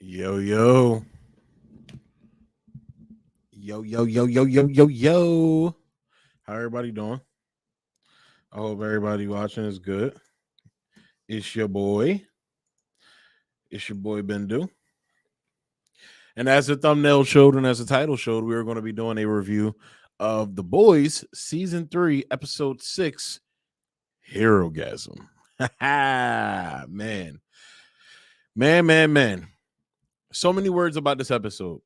Yo, yo. Yo, yo, yo, yo, yo, yo, yo. How everybody doing? I hope everybody watching is good. It's your boy. It's your boy Bendu. And as the thumbnail showed and as the title showed, we are going to be doing a review of The Boys Season 3, Episode 6, Herogasm. Man. Man. So many words about this episode.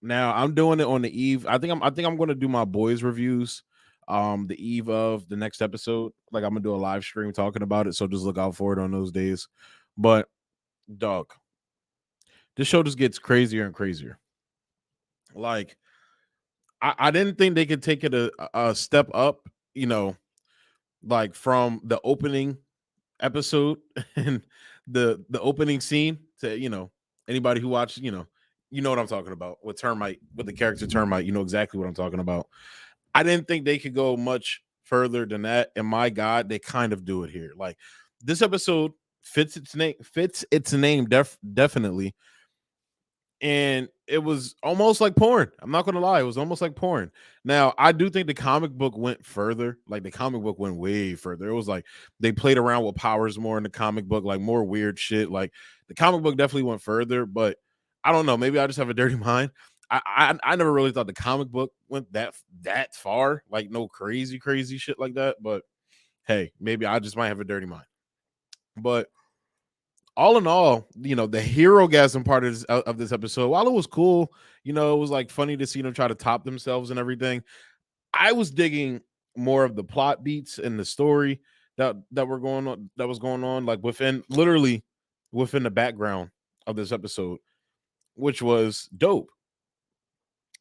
Now I'm doing it on the eve. I think I'm going to do my boys reviews the eve of the next episode. Like I'm going to do a live stream talking about it, so just look out for it on those days. But dog, this show just gets crazier and crazier. Like I didn't think they could take it a step up, like from the opening episode and the opening scene to, anybody who watched, you know what I'm talking about with Termite, with the character Termite, you know exactly what I'm talking about. I didn't think they could go much further than that, and my God, they kind of do it here. Like this episode fits its name, definitely. and it was almost like porn. I'm not gonna lie, it was almost like porn. Now, I do think the comic book went further. Like the comic book went way further. It was like they played around with powers more in the comic book, like more weird shit. Like the comic book definitely went further, but I don't know. Maybe I just have a dirty mind. I never really thought the comic book went that far, like no crazy shit like that. But hey, maybe I just might have a dirty mind. But all in all, the hero gasm part of this episode, while it was cool, it was like funny to see them try to top themselves and everything. I was digging more of the plot beats and the story that was going on, like within the background of this episode, which was dope.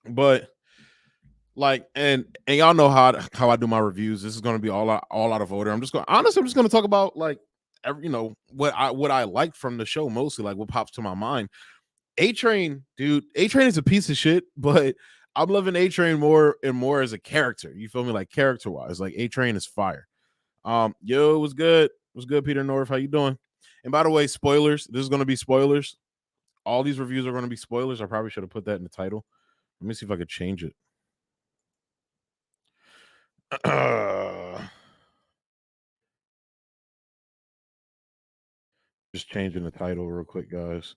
But like, and y'all know how I do my reviews. This is going to be all out of order. I'm just going to talk about like what I like from the show, mostly like what pops to my mind. A Train, dude, A Train is a piece of shit, but I'm loving A Train more and more as a character. You feel me? Like character wise, like A Train is fire. Yo, it was good. It was good, Peter North. How you doing? And by the way, spoilers. This is going to be spoilers. All these reviews are going to be spoilers. I probably should have put that in the title. Let me see if I could change it. Just changing the title real quick, guys,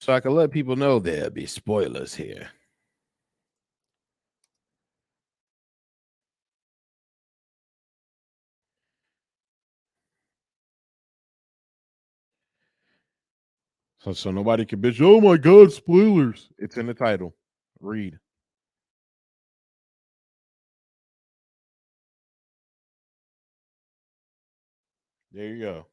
so I can let people know there'll be spoilers here. So nobody can bitch. Oh my god, spoilers! It's in the title. Read. There you go.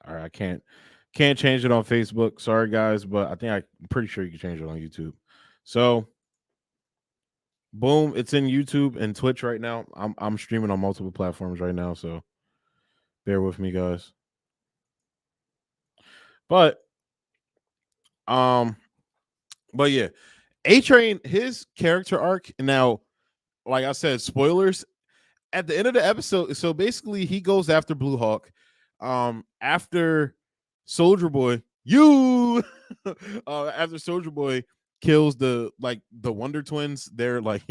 All right, I can't change it on Facebook. Sorry guys, but I'm pretty sure you can change it on YouTube. So boom, it's in YouTube and Twitch right now. I'm streaming on multiple platforms right now, so bear with me, guys. But um, but yeah, A Train, his character arc. Now, like I said, spoilers at the end of the episode. So basically, he goes after Blue Hawk. After Soldier Boy, after Soldier Boy kills the Wonder Twins. They're like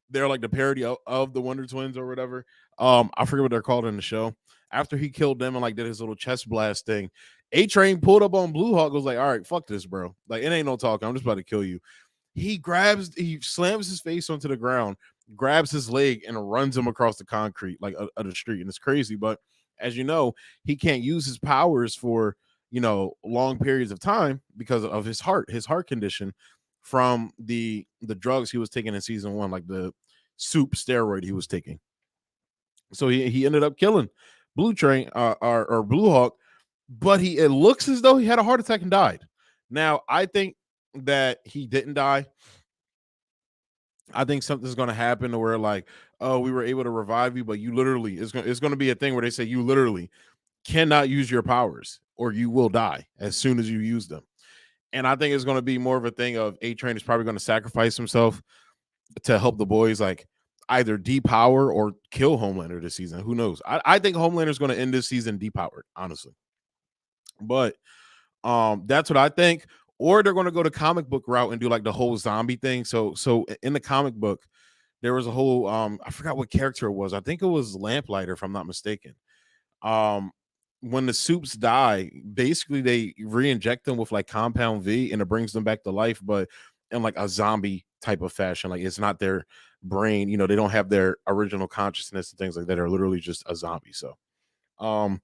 they're like the parody of the Wonder Twins or whatever. I forget what they're called in the show. After he killed them and like did his little chest blast thing, A Train pulled up on Blue Hawk. Was like, all right, fuck this, bro. Like it ain't no talking. I'm just about to kill you. He slams his face onto the ground, grabs his leg, and runs him across the concrete like of the street. And it's crazy, but as you know, he can't use his powers for long periods of time because of his heart condition from the drugs he was taking in season one, like the soup steroid he was taking. So he ended up killing Blue Train or Blue Hawk, but it looks as though he had a heart attack and died. Now I think that he didn't die. I think something's going to happen to where like, oh, we were able to revive you, but you literally it's going to be a thing where they say you literally cannot use your powers or you will die as soon as you use them. And I think it's going to be more of a thing of A Train is probably going to sacrifice himself to help the boys like either depower or kill Homelander this season. Who knows? I think Homelander is going to end this season depowered, honestly. But that's what I think. Or they're going to go the comic book route and do like the whole zombie thing. So in the comic book, there was a whole I forgot what character it was. I think it was Lamplighter, if I'm not mistaken. Um, when the soups die, basically they re-inject them with like compound V and it brings them back to life, but in like a zombie type of fashion. Like it's not their brain, they don't have their original consciousness and things like that. They're literally just a zombie. So um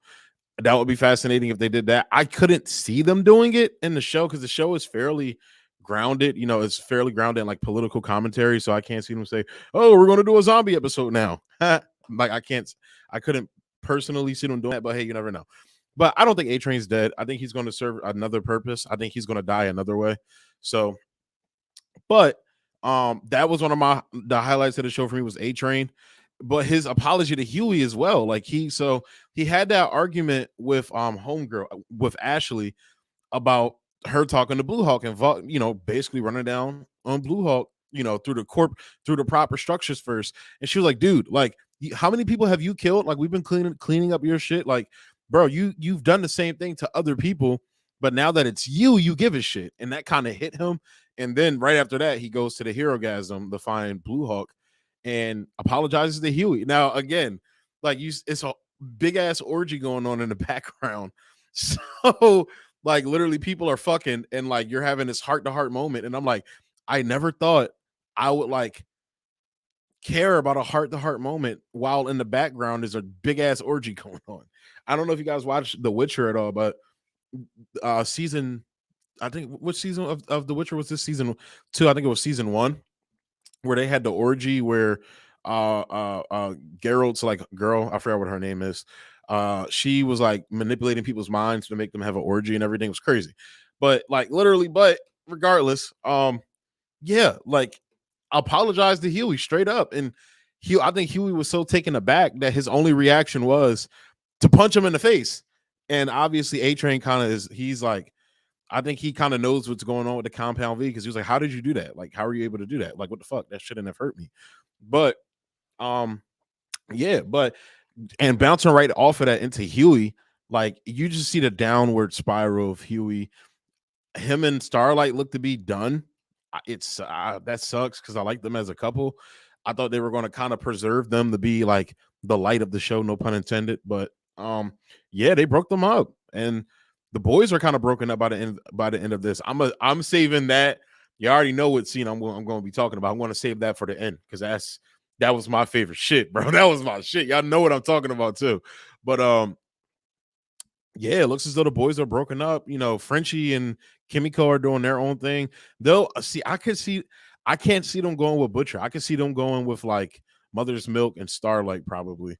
that would be fascinating if they did that. I couldn't see them doing it in the show because the show is fairly grounded. It's fairly grounded in like political commentary. So I can't see them say, "Oh, we're going to do a zombie episode now." Like I couldn't personally see them doing that. But hey, you never know. But I don't think A Train's dead. I think he's going to serve another purpose. I think he's going to die another way. So, but that was one of the highlights of the show for me was A Train, but his apology to Huey as well. Like he had that argument with homegirl with Ashley about her talking to Blue Hawk and basically running down on Blue Hawk through the proper structures first. And she was like, dude, like, how many people have you killed? Like, we've been cleaning up your shit. Like, bro, you've done the same thing to other people, but now that it's you give a shit. And that kind of hit him. And then right after that, he goes to the Herogasm, the fine Blue Hawk, and apologizes to Huey. Now, again, like, it's a big ass orgy going on in the background. So, like, literally people are fucking, and like you're having this heart to heart moment. And I'm like, I never thought I would like care about a heart to heart moment while in the background is a big ass orgy going on. I don't know if you guys watched The Witcher at all, but season, I think, which season of The Witcher was this? Season 2? I think it was season 1, where they had the orgy where Geralt's like girl, I forgot what her name is. She was like manipulating people's minds to make them have an orgy and everything. It was crazy. But like literally, but regardless, yeah, like, apologize to Huey straight up. And I think Huey was so taken aback that his only reaction was to punch him in the face. And obviously A-Train kind of he's like, I think he kind of knows what's going on with the Compound V, because he was like, how did you do that? Like, how are you able to do that? Like, what the fuck? That shouldn't have hurt me. But yeah, but and bouncing right off of that into Huey, like, you just see the downward spiral of Huey. Him and Starlight look to be done. It's that sucks, because I like them as a couple. I thought they were going to kind of preserve them to be like the light of the show, no pun intended. But yeah, they broke them up, and the boys are kind of broken up by the end of this. I'm saving that. You already know what scene I'm going to be talking about. I'm going to save that for the end, because that was my favorite shit, bro. That was my shit. Y'all know what I'm talking about too. But yeah, it looks as though the boys are broken up. You know, Frenchie and Kimiko are doing their own thing. They'll see. I can't see them going with Butcher. I could see them going with like Mother's Milk and Starlight probably,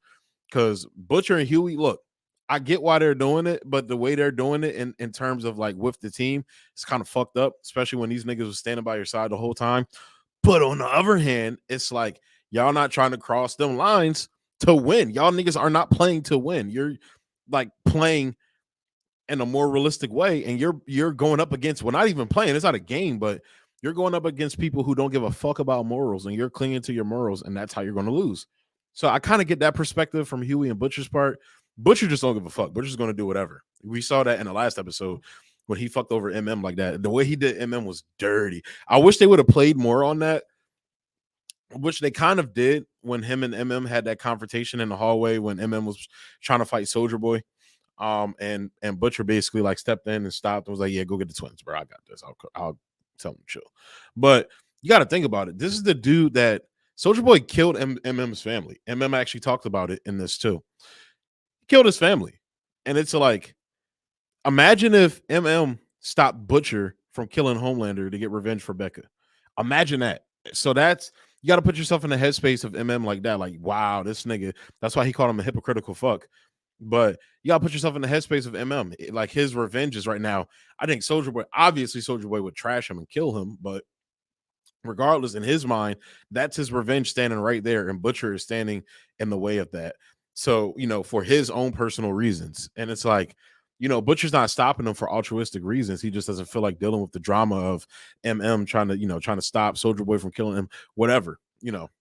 because Butcher and Huey, look, I get why they're doing it, but the way they're doing it in terms of like with the team, it's kind of fucked up, especially when these niggas was standing by your side the whole time. But on the other hand, it's like, y'all not trying to cross them lines to win. Y'all niggas are not playing to win. You're like playing in a more realistic way, and you're going up against, well, not even playing, it's not a game, but you're going up against people who don't give a fuck about morals, and you're clinging to your morals, and that's how you're going to lose. So I kind of get that perspective from Huey and Butcher's part. Butcher just don't give a fuck. Butcher's going to do whatever. We saw that in the last episode when he fucked over MM like that. The way he did MM was dirty. I wish they would have played more on that, which they kind of did when him and MM had that confrontation in the hallway when MM was trying to fight Soldier Boy. And Butcher basically like stepped in and stopped and was like, yeah, go get the twins, bro. I got this. I'll tell them chill. But you got to think about it. This is the dude that Soldier Boy killed MM's family. MM actually talked about it in this too. He killed his family. And it's like, imagine if MM stopped Butcher from killing Homelander to get revenge for Becca. Imagine that. So you got to put yourself in the headspace of MM like that. Like, wow, this nigga, that's why he called him a hypocritical fuck. But you gotta put yourself in the headspace of MM. Like, his revenge is right now. I think Soldier Boy would trash him and kill him, but regardless, in his mind, that's his revenge standing right there, and Butcher is standing in the way of that. So, for his own personal reasons. And it's like, Butcher's not stopping him for altruistic reasons. He just doesn't feel like dealing with the drama of MM trying to stop Soldier Boy from killing him, whatever,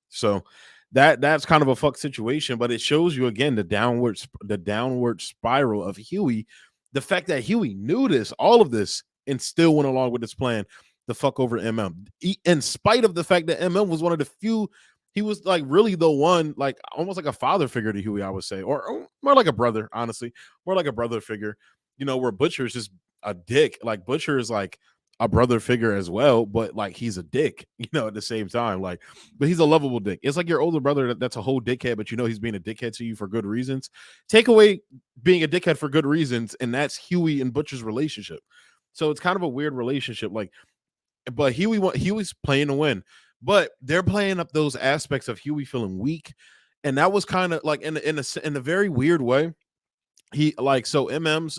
So that's kind of a fuck situation, but it shows you again the downward spiral of Huey. The fact that Huey knew all of this, and still went along with his plan to fuck over MM, in spite of the fact that MM was one of the few. He was like really the one, like almost like a father figure to Huey, I would say, or more like a brother, honestly, more like a brother figure. Where Butcher is just a dick. Like, Butcher is like a brother figure as well, but like he's a dick, at the same time. Like, but he's a lovable dick. It's like your older brother that's a whole dickhead, but he's being a dickhead to you for good reasons. Take away being a dickhead for good reasons, and that's Huey and Butcher's relationship. So it's kind of a weird relationship. Like, but Huey's playing to win, but they're playing up those aspects of Huey feeling weak, and that was kind of like in a very weird way. He so MM's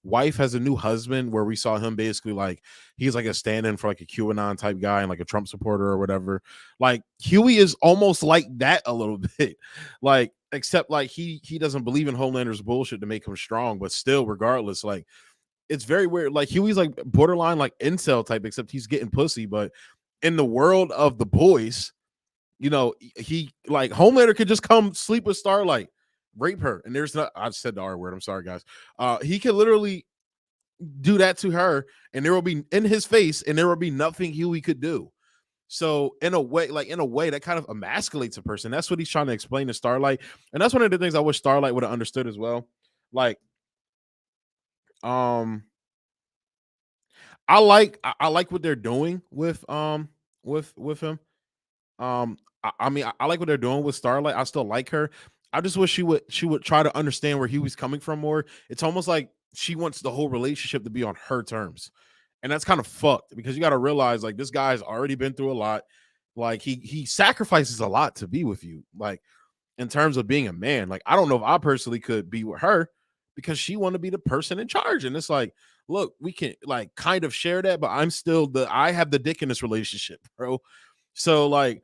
wife has a new husband, where we saw him basically like he's like a stand-in for like a QAnon type guy and like a Trump supporter or whatever. Like, Huey is almost like that a little bit, like, except like he doesn't believe in Homelander's bullshit to make him strong, but still, regardless, like, it's very weird. Like, Huey's like borderline like incel type, except he's getting pussy, but in the world of the boys, he like Homelander could just come sleep with Starlight, rape her, and there's not. I've said the R word. I'm sorry, guys. He could literally do that to her, and there will be in his face, and there will be nothing Huey could do. So in a way, that kind of emasculates a person. That's what he's trying to explain to Starlight, and that's one of the things I wish Starlight would have understood as well. Like, um, I like what they're doing with him. I mean, I like what they're doing with Starlight. I still like her. I just wish she would try to understand where he was coming from more. It's almost like she wants the whole relationship to be on her terms. And that's kind of fucked because you got to realize like this guy's already been through a lot. Like he sacrifices a lot to be with you. Like in terms of being a man. Like I don't know if I personally could be with her because she want to be the person in charge. And it's like, look, we can like kind of share that, but I have the dick in this relationship, bro. So like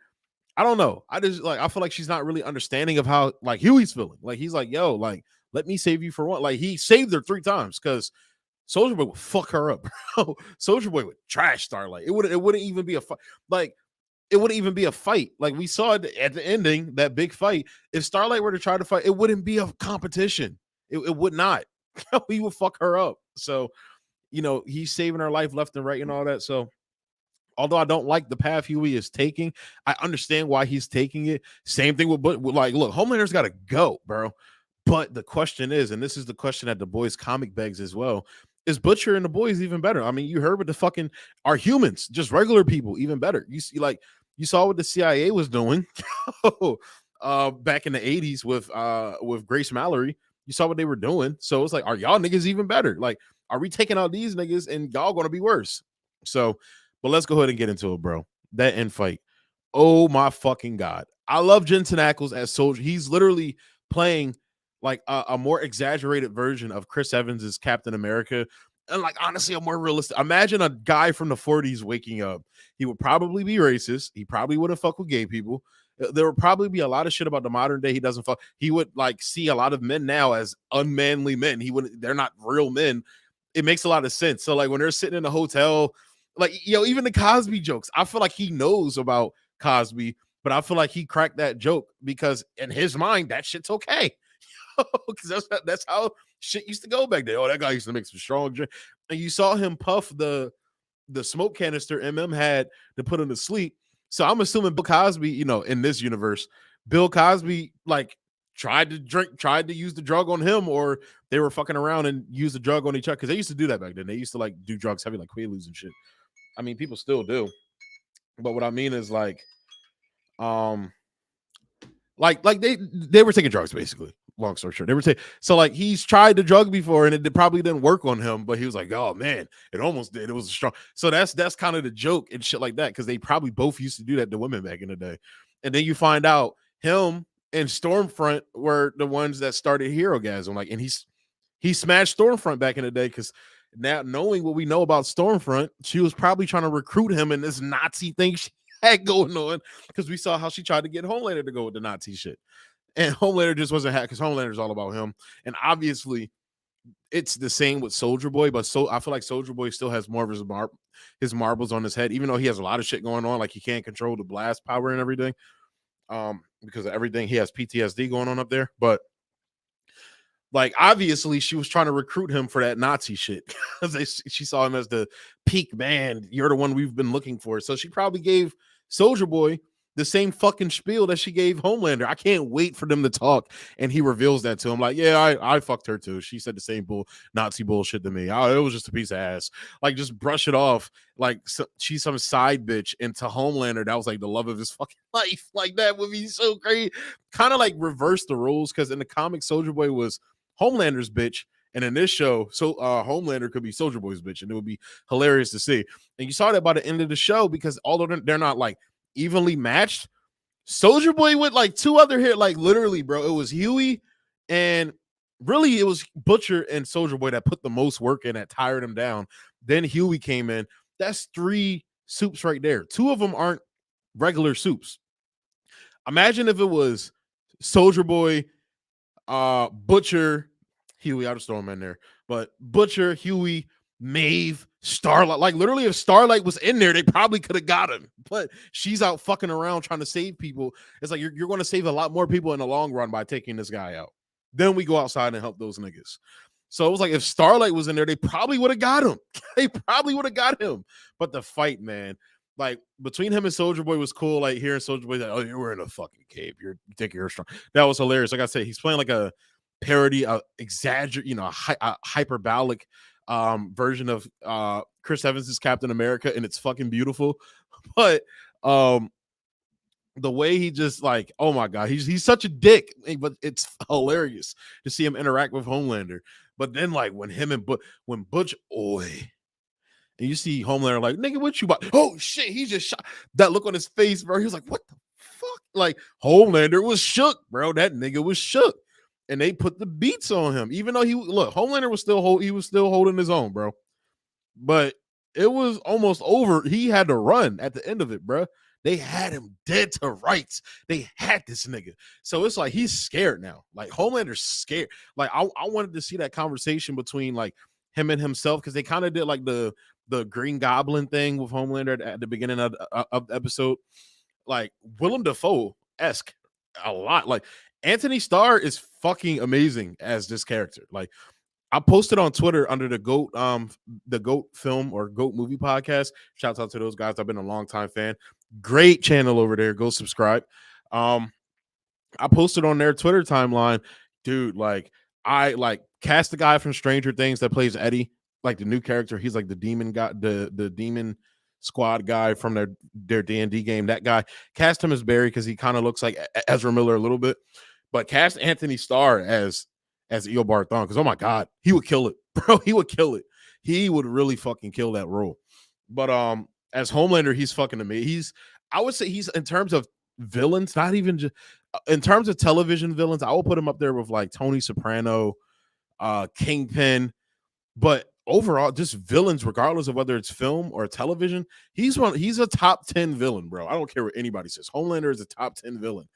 I don't know. I just like I feel like she's not really understanding of how like Huey's feeling. Like he's like, yo, like let me save you for one. Like he saved her 3 times because Soldier Boy would fuck her up, bro. Soldier Boy would trash Starlight. It wouldn't even be a fight. Like it wouldn't even be a fight. Like we saw it at the ending, that big fight. If Starlight were to try to fight, it wouldn't be a competition. It would not. He would fuck her up. So, he's saving her life left and right and all that. So although I don't like the path Huey is taking, I understand why he's taking it. Same thing with like, look, Homelander's got to go, bro. But the question is, and this is the question that the boys comic begs as well, is Butcher and the boys even better? I mean, you heard what the fucking are humans, just regular people, even better. You see, like you saw what the CIA was doing back in the 80s with Grace Mallory. You saw what they were doing. So it's like, are y'all niggas even better? Like, are we taking out these niggas and y'all gonna be worse? So, but let's go ahead and get into it, bro. That end fight. Oh my fucking god. I love Jensen Ackles as Soldier. He's literally playing like a more exaggerated version of Chris Evans's Captain America. And like honestly, a more realistic. Imagine a guy from the 40s waking up. He would probably be racist. He probably wouldn't fuck with gay people. There would probably be a lot of shit about the modern day he doesn't fuck. He would like see a lot of men now as unmanly men. They're not real men. It makes a lot of sense. So like when they're sitting in a hotel, like even the Cosby jokes, I feel like he knows about Cosby, but I feel like he cracked that joke because in his mind that shit's okay. Because that's how shit used to go back then. Oh, that guy used to make some strong drink. And you saw him puff the smoke canister had to put him to sleep. So I'm assuming Bill Cosby, in this universe, Bill Cosby like tried to use the drug on him, or they were fucking around and use the drug on each other because they used to do that back then. They used to like do drugs heavy like Quaaludes and shit. I mean, people still do, but what I mean is like they were taking drugs basically. Long story short, they were taking. So like he's tried the drug before and it probably didn't work on him, but he was like, oh man, it almost did. It was strong. So that's kind of the joke and shit like that because they probably both used to do that to women back in the day. And then you find out him and Stormfront were the ones that started Herogasm. Like, and he smashed Stormfront back in the day because now knowing what we know about Stormfront, she was probably trying to recruit him in this Nazi thing she had going on because we saw how she tried to get Homelander to go with the Nazi shit. And Homelander just wasn't happy because Homelander's all about him. And obviously, it's the same with Soldier Boy, but I feel like Soldier Boy still has more of his marbles on his head, even though he has a lot of shit going on. Like he can't control the blast power and everything because of everything. He has PTSD going on up there. But like obviously she was trying to recruit him for that Nazi shit because she saw him as the peak man. You're the one we've been looking for. So she probably gave Soldier Boy the same fucking spiel that she gave Homelander. I can't wait for them to talk. And he reveals that to him. Like, yeah, I fucked her too. She said the same Nazi bullshit to me. It was just a piece of ass. Like, just brush it off. Like, she's some side bitch. And to Homelander, that was like the love of his fucking life. Like, that would be so great. Kind of like reverse the rules. Because in the comic, Soldier Boy was Homelander's bitch. And in this show, Homelander could be Soldier Boy's bitch. And it would be hilarious to see. And you saw that by the end of the show because although they're not like evenly matched, Soldier Boy with like 2 other hit, like literally, bro. It was Huey and really it was Butcher and Soldier Boy that put the most work in, that tired him down. Then Huey came in. That's 3 soups right there. 2 of them aren't regular soups. Imagine if it was Soldier Boy, Butcher, Huey. I'll just throw him in there, but Butcher, Huey, Maeve, Starlight. Like literally, if Starlight was in there, they probably could have got him. But she's out fucking around trying to save people. It's like you're going to save a lot more people in the long run by taking this guy out. Then we go outside and help those niggas. So it was like if Starlight was in there, they probably would have got him. They probably would have got him. But the fight, man, like between him and Soldier Boy was cool. Like hearing Soldier Boy, like, oh, you're in a fucking cave. You think you're strong. That was hilarious. Like I said, he's playing like a parody, a hyperbolic version of Chris Evans's Captain America, and it's fucking beautiful. But the way he just like, oh my god, he's such a dick, but it's hilarious to see him interact with Homelander. But then like when Butch Oi. And you see Homelander like, nigga, what you about? Oh shit, he just shot. That look on his face, bro. He was like, what the fuck? Like Homelander was shook, bro. That nigga was shook. And they put the beats on him, even though Homelander was still holding his own, bro. But it was almost over. He had to run at the end of it, bro. They had him dead to rights. They had this nigga. So it's like he's scared now. Like Homelander's scared. Like I wanted to see that conversation between like him and himself, because they kind of did like the Green Goblin thing with Homelander at the beginning of the episode. Like Willem Dafoe-esque a lot. Like Anthony Starr is fucking amazing as this character. Like I posted on Twitter under the GOAT film or GOAT movie podcast. Shouts out to those guys. I've been a long time fan. Great channel over there. Go subscribe. I posted on their Twitter timeline, dude. Like I like cast the guy from Stranger Things that plays Eddie, like the new character. He's like the demon guy, the demon squad guy from their D&D game. That guy, cast him as Barry because he kind of looks like Ezra Miller a little bit, but cast Anthony Starr as Eobard Thawne, because oh my god, he would kill it, bro. He would kill it. He would really fucking kill that role. But as Homelander, he's fucking amazing. I would say he's, in terms of villains, not even just in terms of television villains, I will put him up there with like Tony Soprano, Kingpin. But overall, just villains, regardless of whether it's film or television, he's a top 10 villain, bro. I don't care what anybody says. Homelander is a top 10 villain.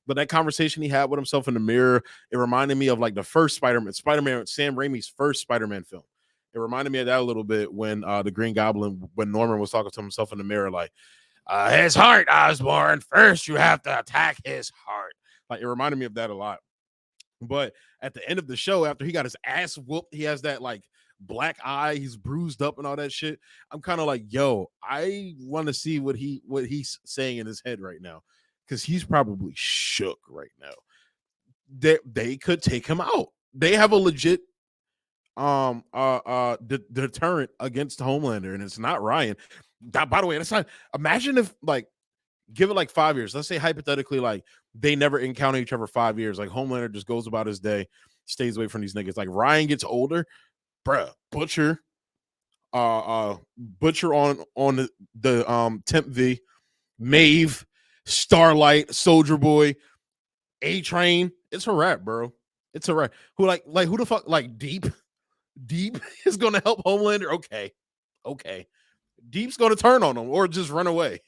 But that conversation he had with himself in the mirror, it reminded me of like the first Spider-Man, Sam Raimi's first Spider-Man film. It reminded me of that a little bit when the Green Goblin, when Norman was talking to himself in the mirror, like, his heart, Osborn. First, you have to attack his heart. Like, it reminded me of that a lot. But at the end of the show, after he got his ass whooped, he has that like black eye, he's bruised up and all that shit. I'm kind of like, yo, I want to see what he's saying in his head right now, because he's probably shook right now. They could take him out. They have a legit deterrent against Homelander, and it's not Ryan. By the way, that's not. Imagine if like give it like 5 years. Let's say hypothetically, like they never encounter each other 5 years. Like Homelander just goes about his day, stays away from these niggas. Like Ryan gets older, bruh. Butcher on the Temp V, Maeve, Starlight, Soldier Boy, A-Train. It's a wrap, bro. It's a wrap. Who the fuck, like Deep is gonna help Homelander? Okay. Deep's gonna turn on him or just run away.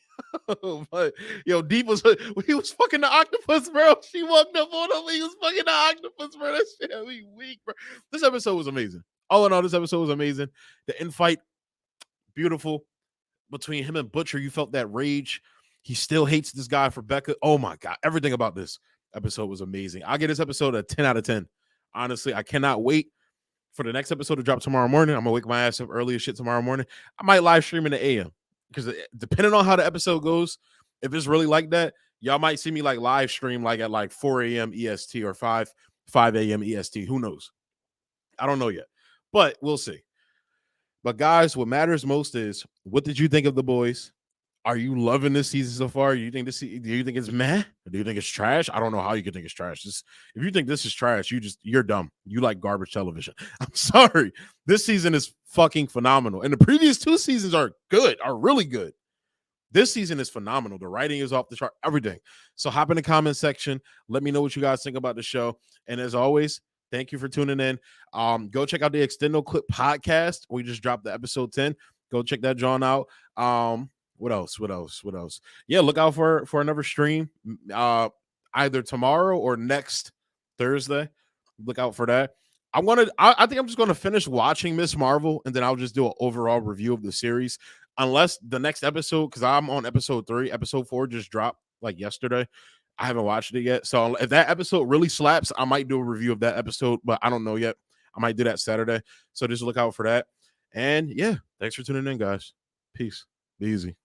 But yo, Deep was fucking the octopus, bro. She walked up on him. He was fucking the octopus, bro. That shit had me weak, bro. This episode was amazing. All in all, this episode was amazing. The infight, beautiful. Between him and Butcher, you felt that rage. He still hates this guy for Becca. Oh my god, everything about this episode was amazing. I give this episode a 10 out of 10. Honestly, I cannot wait for the next episode to drop tomorrow morning. I'm gonna wake my ass up early as shit tomorrow morning. I might live stream in the AM, because depending on how the episode goes, if it's really like that, y'all might see me like live stream like at like 4 a.m. EST or 5 a.m. EST. Who knows? I don't know yet, but we'll see. But guys, what matters most is, what did you think of The Boys? Are you loving this season so far? Do you think it's meh? Or do you think it's trash? I don't know how you could think it's trash. If you think this is trash, you're dumb. You like garbage television. I'm sorry. This season is fucking phenomenal. And the previous 2 seasons are really good. This season is phenomenal. The writing is off the chart, everything. So hop in the comment section. Let me know what you guys think about the show. And as always, thank you for tuning in. Go check out the Extendo Clip podcast. We just dropped the episode 10. Go check that John out. What else? Yeah, look out for another stream either tomorrow or next Thursday. Look out for that. I think I'm just gonna finish watching Miss Marvel, and then I'll just do an overall review of the series. Unless the next episode, because I'm on episode 3, episode 4 just dropped like yesterday. I haven't watched it yet. So if that episode really slaps, I might do a review of that episode, but I don't know yet. I might do that Saturday. So just look out for that. And yeah, thanks for tuning in, guys. Peace. Be easy.